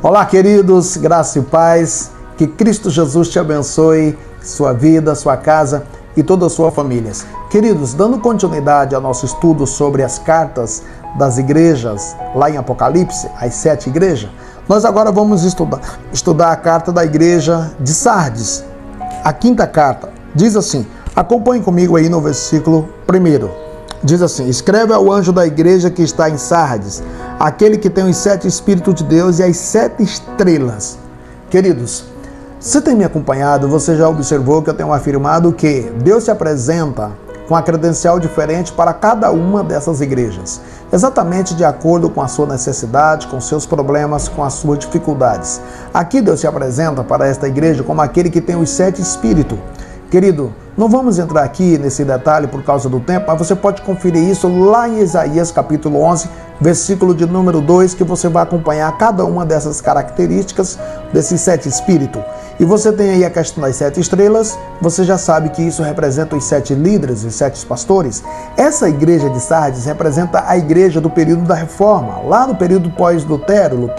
Olá, queridos, graça e paz, que Cristo Jesus te abençoe, sua vida, sua casa e toda a sua família. Queridos, dando continuidade ao nosso estudo sobre as cartas das igrejas, lá em Apocalipse, as 7 igrejas, nós agora vamos estudar a carta da igreja de Sardes, a 5ª carta. Diz assim, acompanhe comigo aí no versículo 1. Diz assim, escreve ao anjo da igreja que está em Sardes, aquele que tem os 7 Espíritos de Deus e as 7 estrelas. Queridos, você tem me acompanhado, você já observou que eu tenho afirmado que Deus se apresenta com a credencial diferente para cada uma dessas igrejas, exatamente de acordo com a sua necessidade, com seus problemas, com as suas dificuldades. Aqui Deus se apresenta para esta igreja como aquele que tem os 7 Espíritos. Querido, não vamos entrar aqui nesse detalhe por causa do tempo, mas você pode conferir isso lá em Isaías capítulo 11, versículo de número 2, que você vai acompanhar cada uma dessas características desses 7 espíritos. E você tem aí a questão das 7 estrelas, você já sabe que isso representa os 7 líderes, os 7 pastores. Essa igreja de Sardes representa a igreja do período da Reforma, lá no período pós-Lutero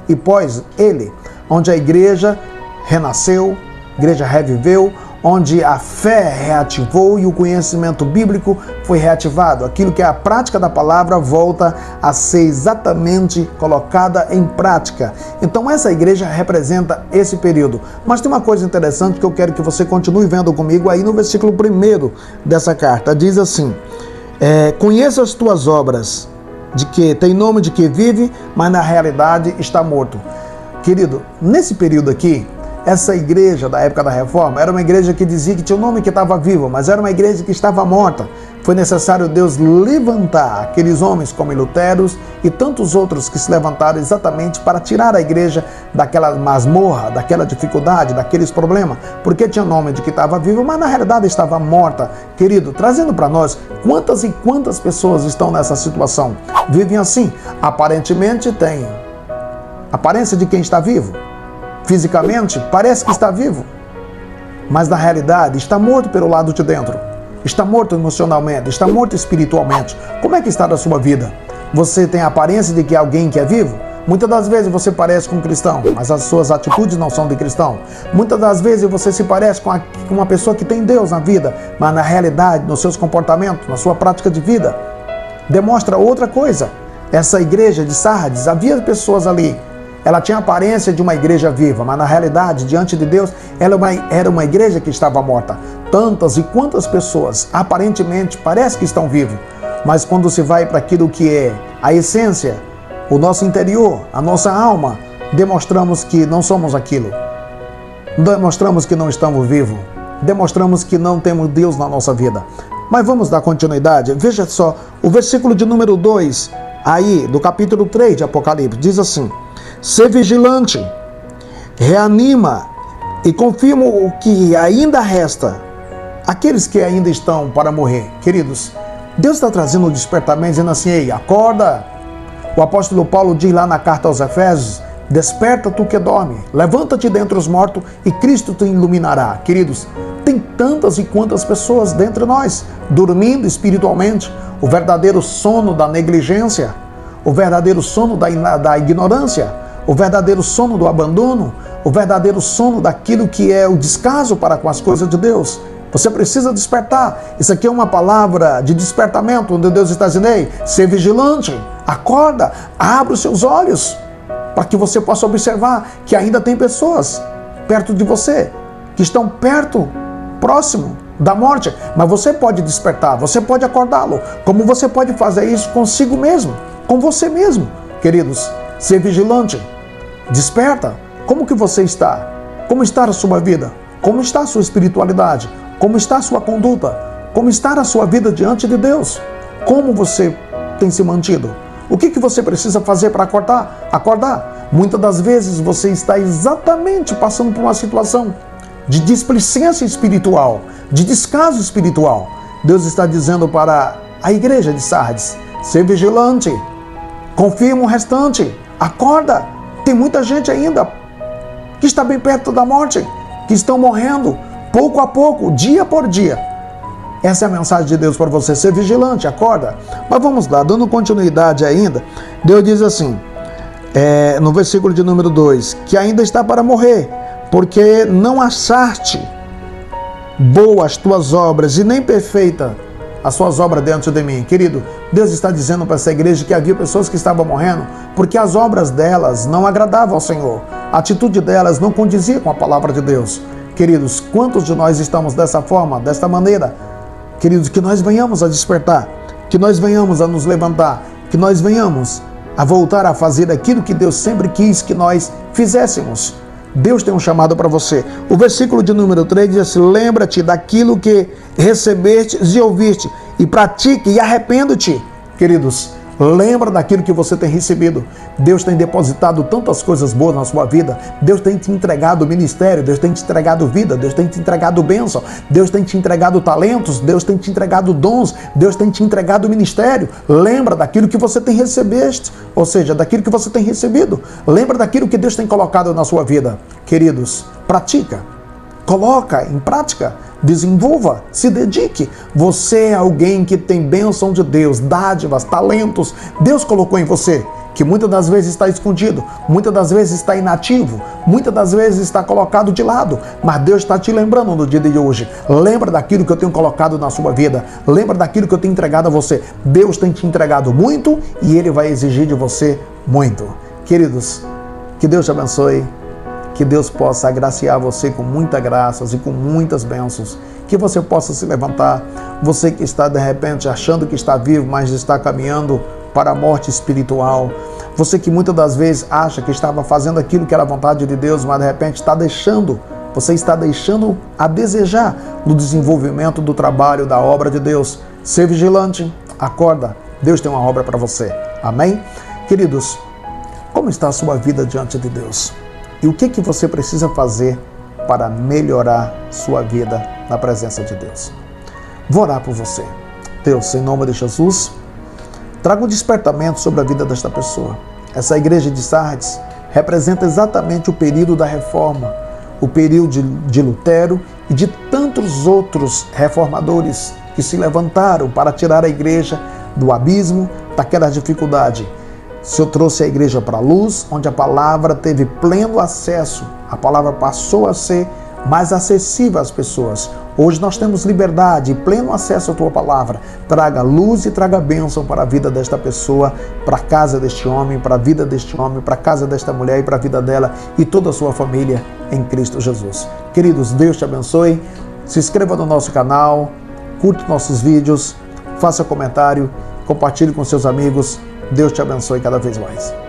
e pós ele, onde a igreja renasceu, a igreja reviveu, onde a fé reativou e o conhecimento bíblico foi reativado. Aquilo que é a prática da palavra volta a ser exatamente colocada em prática. Então essa igreja representa esse período. Mas tem uma coisa interessante que eu quero que você continue vendo comigo aí no versículo 1 dessa carta. Diz assim, conheça as tuas obras, de que tem nome de que vive, mas na realidade está morto. Querido, nesse período aqui, essa igreja da época da Reforma era uma igreja que dizia que tinha um nome que estava vivo, mas era uma igreja que estava morta. Foi necessário Deus levantar aqueles homens como Lutero e tantos outros que se levantaram exatamente para tirar a igreja daquela masmorra, daquela dificuldade, daqueles problemas, porque tinha nome de que estava viva, mas na realidade estava morta. Querido, trazendo para nós quantas e quantas pessoas estão nessa situação, vivem assim, aparentemente têm aparência de quem está vivo. Fisicamente, parece que está vivo, mas na realidade está morto pelo lado de dentro. Está morto emocionalmente, está morto espiritualmente. Como é que está a sua vida? Você tem a aparência de que é alguém que é vivo? Muitas das vezes você parece com um cristão, mas as suas atitudes não são de cristão. Muitas das vezes você se parece com uma pessoa que tem Deus na vida, mas na realidade, nos seus comportamentos, na sua prática de vida, demonstra outra coisa. Essa igreja de Sardes, havia pessoas ali, ela tinha a aparência de uma igreja viva, mas na realidade, diante de Deus, ela era uma igreja que estava morta. Tantas e quantas pessoas, aparentemente, parece que estão vivos, mas quando se vai para aquilo que é a essência, o nosso interior, a nossa alma, demonstramos que não somos aquilo. Demonstramos que não estamos vivos. Demonstramos que não temos Deus na nossa vida. Mas vamos dar continuidade. Veja só, o versículo de número 2, aí, do capítulo 3 de Apocalipse, diz assim, ser vigilante, reanima e confirma o que ainda resta, aqueles que ainda estão para morrer. Queridos, Deus está trazendo um despertamento, dizendo assim, ei, acorda. O apóstolo Paulo diz lá na carta aos Efésios, desperta tu que dorme, levanta-te dentre os mortos e Cristo te iluminará. Queridos, tem tantas e quantas pessoas dentre nós, dormindo espiritualmente, o verdadeiro sono da negligência, o verdadeiro sono da ignorância, o verdadeiro sono do abandono, o verdadeiro sono daquilo que é o descaso para com as coisas de Deus. Você precisa despertar. Isso aqui é uma palavra de despertamento, onde Deus está dizendo, ei, ser vigilante, acorda, abre os seus olhos, para que você possa observar que ainda tem pessoas perto de você, que estão perto, próximo da morte, mas você pode despertar, você pode acordá-lo, como você pode fazer isso consigo mesmo, com você mesmo. Queridos, ser vigilante, desperta. Como que você está? Como está a sua vida? Como está a sua espiritualidade? Como está a sua conduta? Como está a sua vida diante de Deus? Como você tem se mantido? O que você precisa fazer para acordar? Muitas das vezes você está exatamente passando por uma situação de displicência espiritual, de descaso espiritual. Deus está dizendo para a igreja de Sardes, ser vigilante, confirma o restante, acorda. Tem muita gente ainda que está bem perto da morte, que estão morrendo pouco a pouco, dia por dia. Essa é a mensagem de Deus para você, ser vigilante, acorda. Mas vamos lá, dando continuidade ainda, Deus diz assim, no versículo de número 2, que ainda está para morrer, porque não achaste boas as tuas obras e nem perfeita as suas obras diante de mim. Querido, Deus está dizendo para essa igreja que havia pessoas que estavam morrendo porque as obras delas não agradavam ao Senhor. A atitude delas não condizia com a palavra de Deus. Queridos, quantos de nós estamos dessa forma, desta maneira? Queridos, que nós venhamos a despertar, que nós venhamos a nos levantar, que nós venhamos a voltar a fazer aquilo que Deus sempre quis que nós fizéssemos. Deus tem um chamado para você. O versículo de número 3 diz assim: lembra-te daquilo que recebeste e ouviste, e pratique e arrependa-te. Queridos, lembra daquilo que você tem recebido. Deus tem depositado tantas coisas boas na sua vida. Deus tem te entregado ministério, Deus tem te entregado vida, Deus tem te entregado bênção, Deus tem te entregado talentos, Deus tem te entregado dons, Deus tem te entregado ministério. Lembra daquilo que você tem recebeste, ou seja, daquilo que você tem recebido. Lembra daquilo que Deus tem colocado na sua vida. Queridos, pratica, coloca em prática, desenvolva, se dedique. Você é alguém que tem bênção de Deus, dádivas, talentos. Deus colocou em você, que muitas das vezes está escondido, muitas das vezes está inativo, muitas das vezes está colocado de lado, mas Deus está te lembrando no dia de hoje. Lembra daquilo que eu tenho colocado na sua vida, lembra daquilo que eu tenho entregado a você. Deus tem te entregado muito e Ele vai exigir de você muito. Queridos, que Deus te abençoe, que Deus possa agraciar você com muitas graças e com muitas bênçãos, que você possa se levantar, você que está de repente achando que está vivo, mas está caminhando para a morte espiritual, você que muitas das vezes acha que estava fazendo aquilo que era a vontade de Deus, mas de repente você está deixando a desejar no desenvolvimento do trabalho, da obra de Deus. Ser vigilante, acorda, Deus tem uma obra para você. Amém? Queridos, como está a sua vida diante de Deus? E o que você precisa fazer para melhorar sua vida na presença de Deus? Vou orar por você. Deus, em nome de Jesus, traga um despertamento sobre a vida desta pessoa. Essa igreja de Sardes representa exatamente o período da reforma, o período de Lutero e de tantos outros reformadores que se levantaram para tirar a igreja do abismo, daquela dificuldade. O Senhor trouxe a igreja para a luz, onde a palavra teve pleno acesso. A palavra passou a ser mais acessível às pessoas. Hoje nós temos liberdade e pleno acesso à tua palavra. Traga luz e traga bênção para a vida desta pessoa, para a casa deste homem, para a vida deste homem, para a casa desta mulher e para a vida dela e toda a sua família em Cristo Jesus. Queridos, Deus te abençoe. Se inscreva no nosso canal, curte nossos vídeos, faça comentário, compartilhe com seus amigos. Deus te abençoe cada vez mais.